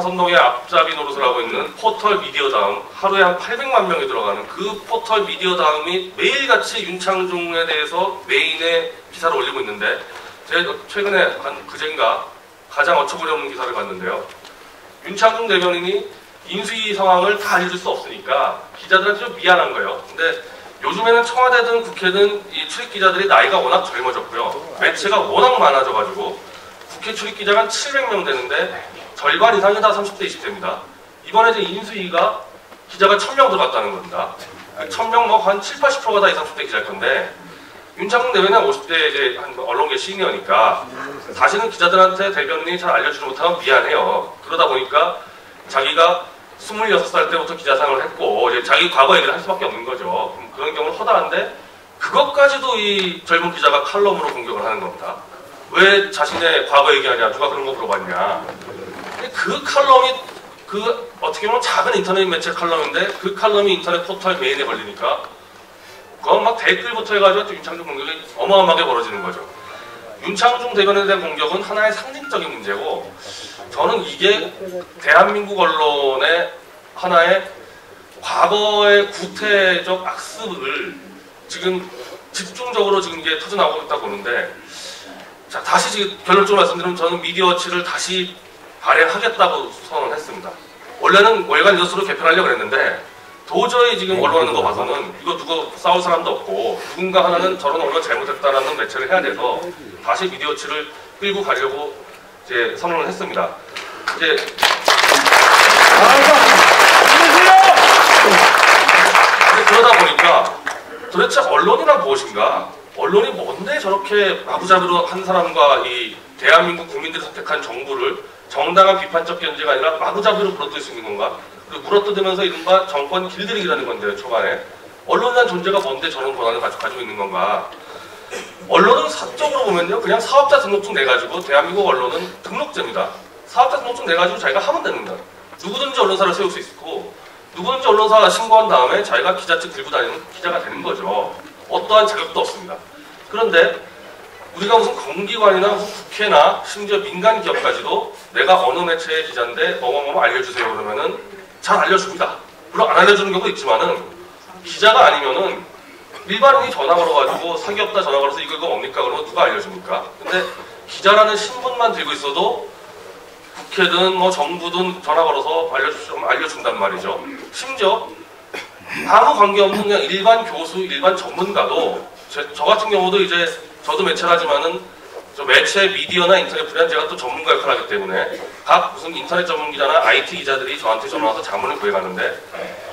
상선동의 앞잡이 노릇을 하고 있는 포털 미디어다음, 하루에 한 800만 명이 들어가는 그 포털 미디어다음이 매일같이 윤창중에 대해서 메인에 기사를 올리고 있는데, 제가 최근에 그젠가 가장 어처구니없는 기사를 봤는데요. 윤창중 대변인이 인수위 상황을 다 알려줄 수 없으니까 기자들한테 좀 미안한 거예요. 근데 요즘에는 청와대든 국회든 이 출입기자들이 나이가 워낙 젊어졌고요. 매체가 워낙 많아져가지고 국회 출입기자가 한 700명 되는데 절반 이상이 다 30대, 20대입니다. 이번에 이제 인수위가 기자가 1000명 들어갔다는 겁니다. 1000명 뭐 한 7, 80%가 다 20, 30대 기자일 건데, 윤창중 대변인은 50대 이제 한 언론계 시니어니까 사실은 기자들한테 대변인이 잘 알려주지 못하면 미안해요. 그러다 보니까 자기가 26살 때부터 기자생활을 했고 이제 자기 과거 얘기를 할 수밖에 없는 거죠. 그런 경우는 허다한데 그것까지도 이 젊은 기자가 칼럼으로 공격을 하는 겁니다. 왜 자신의 과거 얘기하냐, 누가 그런 거 물어봤냐. 근데 그 칼럼이 어떻게 보면 작은 인터넷 매체 칼럼인데 그 칼럼이 인터넷 포털 메인에 걸리니까 그건 막 댓글부터 해가지고 윤창중 공격이 어마어마하게 벌어지는 거죠. 윤창중 대변인에 대한 공격은 하나의 상징적인 문제고, 저는 이게 대한민국 언론의 하나의 과거의 구태적 악습을 지금 집중적으로 지금 이게 터져나오고 있다고 보는데, 자, 다시 지금 결론적으로 말씀드리면 저는 미디어워치를 다시 발행하겠다고 선언을 했습니다. 원래는 월간 뉴스로 개편하려고 했는데 도저히 지금 언론 하는 거 봐서는 이거 누구 싸울 사람도 없고 누군가 하나는 저런 언론 잘못했다라는 매체를 해야 돼서 다시 미디어워치를 끌고 가려고 이제 선언을 했습니다. 이제 그러다 보니까 도대체 언론이란 무엇인가? 언론이 뭔데 저렇게 마구잡이로 한 사람과 이 대한민국 국민들이 선택한 정부를 정당한 비판적 견제가 아니라 마구잡이로 물어뜯을 수 있는 건가? 그리고 물어뜯으면서 이른바 정권 길들이기라는 건데요, 초반에. 언론이란 존재가 뭔데 저런 권한을 가지고 있는 건가? 언론은 사적으로 보면요, 그냥 사업자 등록증 내가지고, 대한민국 언론은 등록제입니다. 사업자 등록증 내가지고 자기가 하면 됩니다. 누구든지 언론사를 세울 수 있고, 누구든지 언론사 신고한 다음에 자기가 기자증 들고 다니는 기자가 되는 거죠. 어떠한 자격도 없습니다. 그런데 우리가 무슨 공기관이나 무슨 국회나 심지어 민간 기업까지도 내가 어느 매체의 기자인데 뭐뭐뭐 알려주세요 그러면은 잘 알려줍니다. 물론 안 알려주는 경우도 있지만은 기자가 아니면은 일반인이 전화 걸어가지고 사기업다 전화 걸어서 이거 뭡니까? 그러면 누가 알려줍니까? 근데 기자라는 신분만 들고 있어도 국회든 뭐 정부든 전화 걸어서 알려준단 말이죠. 심지어 아무 관계없는 그냥 일반 교수, 일반 전문가도 저 같은 경우도 이제 저도 매체를 하지만은 저 매체, 미디어나 인터넷 분야 제가 또 전문가 역할을 하기 때문에 각 무슨 인터넷 전문 기자나 IT 기자들이 저한테 전화 와서 자문을 구해가는데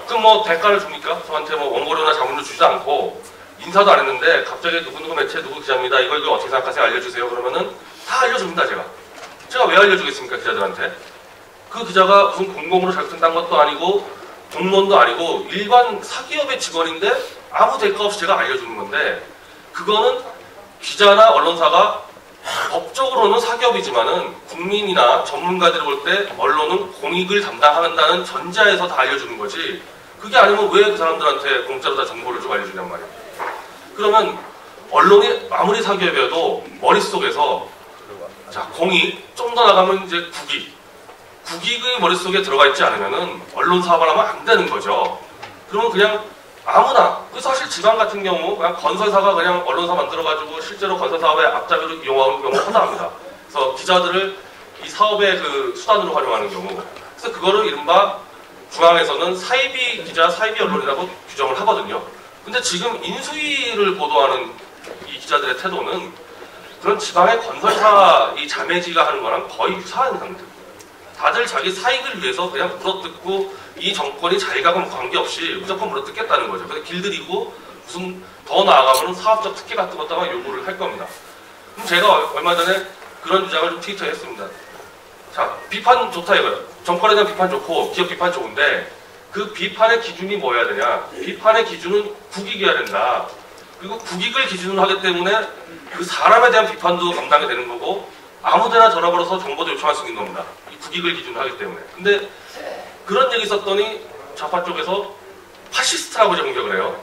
그럼 뭐 대가를 줍니까? 저한테 뭐 원고료나 자문료 주지도 않고 인사도 안 했는데 갑자기 누구누구 매체 누구 기자입니다. 이거 어떻게 생각하세요? 알려주세요. 그러면은 다 알려줍니다. 제가 왜 알려주겠습니까? 기자들한테. 그 기자가 무슨 공공으로 자격증 것도 아니고 공무원도 아니고 일반 사기업의 직원인데 아무 대가 없이 제가 알려주는 건데, 그거는 기자나 언론사가 법적으로는 사기업이지만은 국민이나 전문가들이 볼 때 언론은 공익을 담당한다는 전제하에서 다 알려주는 거지, 그게 아니면 왜 그 사람들한테 공짜로 다 정보를 좀 알려주냔 말이에요. 그러면 언론이 아무리 사기업이어도 머릿속에서 자, 공익, 좀 더 나가면 이제 국익의 머릿속에 들어가 있지 않으면은 언론 사업을 하면 안 되는 거죠. 그러면 그냥 아무나, 그 사실 지방 같은 경우 그냥 건설사가 그냥 언론사 만들어가지고 실제로 건설 사업의 앞잡이로 이용하는 경우가 허다합니다. 그래서 기자들을 이 사업의 그 수단으로 활용하는 경우, 그래서 그거를 이른바 중앙에서는 사이비 기자, 사이비 언론이라고 규정을 하거든요. 근데 지금 인수위를 보도하는 이 기자들의 태도는 그런 지방의 건설사 이 자매지가 하는 거랑 거의 유사한 상태. 다들 자기 사익을 위해서 그냥 물어뜯고 이 정권이 자기하고 관계없이 무조건 물어뜯겠다는 거죠. 그래서 길들이고 무슨 더 나아가면 사업적 특혜 같은 것다가 요구를 할 겁니다. 그럼 제가 얼마 전에 그런 주장을 좀 트위터에 했습니다. 자, 비판 좋다 이거예요. 정권에 대한 비판 좋고 기업 비판 좋은데 그 비판의 기준이 뭐여야 되냐. 비판의 기준은 국익이어야 된다. 그리고 국익을 기준으로 하기 때문에 그 사람에 대한 비판도 감당이 되는 거고 아무데나 전화 걸어서 정보도 요청할 수 있는 겁니다. 이 국익을 기준으로 하기 때문에. 근데 그런 얘기 있었더니 좌파 쪽에서 파시스트라고 이제 공격을 해요.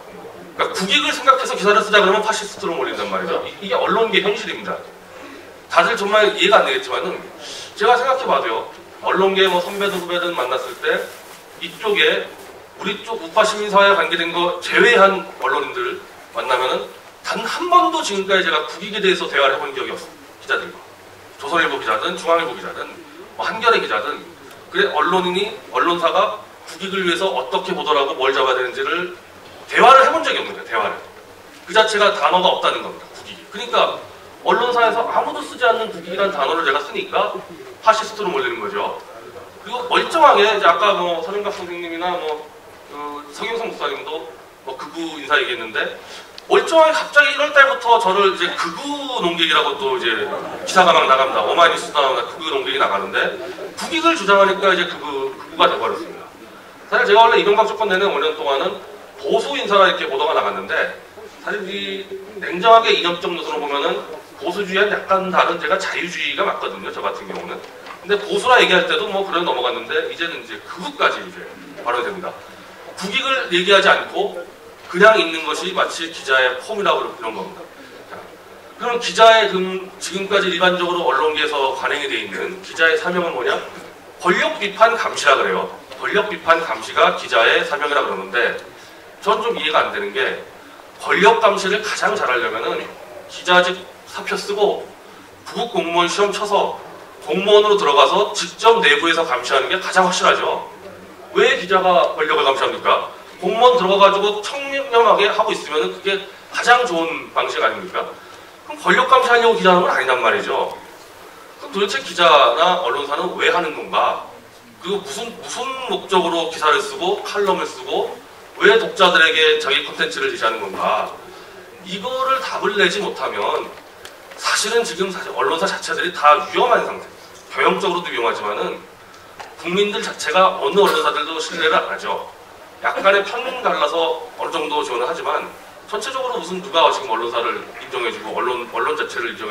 그러니까 국익을 생각해서 기사를 쓰자 그러면 파시스트로 몰린단 말이죠. 이게 언론계의 현실입니다. 다들 정말 이해가 안 되겠지만은 제가 생각해봐도요. 언론계 뭐 선배들 후배들 만났을 때 이쪽에 우리 쪽 우파 시민사회에 관계된 거 제외한 언론인들 만나면은 단 한 번도 지금까지 제가 국익에 대해서 대화를 해본 적이 없어요. 기자들과. 조선일보 기자든 중앙일보 기자든 뭐 한겨레 기자든 그래 언론인이 언론사가 국익을 위해서 어떻게 보더라고 뭘 잡아야 되는지를 대화를 해본 적이 없는 거예요. 대화를. 그 자체가 단어가 없다는 겁니다. 국익이. 그러니까 언론사에서 아무도 쓰지 않는 국익이라는 단어를 제가 쓰니까 파시스트로 몰리는 거죠. 그리고 멀쩡하게 이제 아까 뭐 서명각 선생님이나 뭐 성경성 목사님도 뭐 극우 인사 얘기했는데 멀쩡하게 갑자기 1월달부터 저를 이제 극우 농객이라고 또 이제 기사가 막 나갑니다. 어마이뉴스나 극우 농객이 나가는데 국익을 주장하니까 이제 극우가 돼버렸습니다. 사실 제가 원래 이명박 정권 내내 5년 동안은 보수 인사라 이렇게 보도가 나갔는데 사실 이 냉정하게 이념적 노선으로 보면은 보수주의와는 약간 다른 제가 자유주의가 맞거든요. 저 같은 경우는. 근데 보수라 얘기할 때도 뭐 그래 넘어갔는데 이제는 이제 극우까지 이제 발언이 됩니다. 국익을 얘기하지 않고 그냥 있는 것이 마치 기자의 폼이라고 이런 겁니다. 자, 그럼 기자의 지금까지 일반적으로 언론계에서 관행이 되어 있는 기자의 사명은 뭐냐? 권력 비판 감시라 그래요. 권력 비판 감시가 기자의 사명이라 그러는데 전 좀 이해가 안 되는 게 권력 감시를 가장 잘하려면은 기자직 사표 쓰고 부국 공무원 시험 쳐서 공무원으로 들어가서 직접 내부에서 감시하는 게 가장 확실하죠. 왜 기자가 권력을 감시합니까? 공무원 들어가가지고 청렴하게 하고 있으면 그게 가장 좋은 방식 아닙니까? 그럼 권력 감시하려고 기자하는 건 아니란 말이죠. 그럼 도대체 기자나 언론사는 왜 하는 건가? 그리고 무슨 목적으로 기사를 쓰고 칼럼을 쓰고 왜 독자들에게 자기 콘텐츠를 제시하는 건가? 이거를 답을 내지 못하면 사실은 지금 언론사 자체들이 다 위험한 상태. 경영적으로도 위험하지만은 국민들 자체가 어느 언론사들도 신뢰를 안 하죠. 약간의 편 갈라서 어느 정도 지원을 하지만 전체적으로 무슨 누가 지금 언론사를 인정해주고 언론 자체를 인정해주고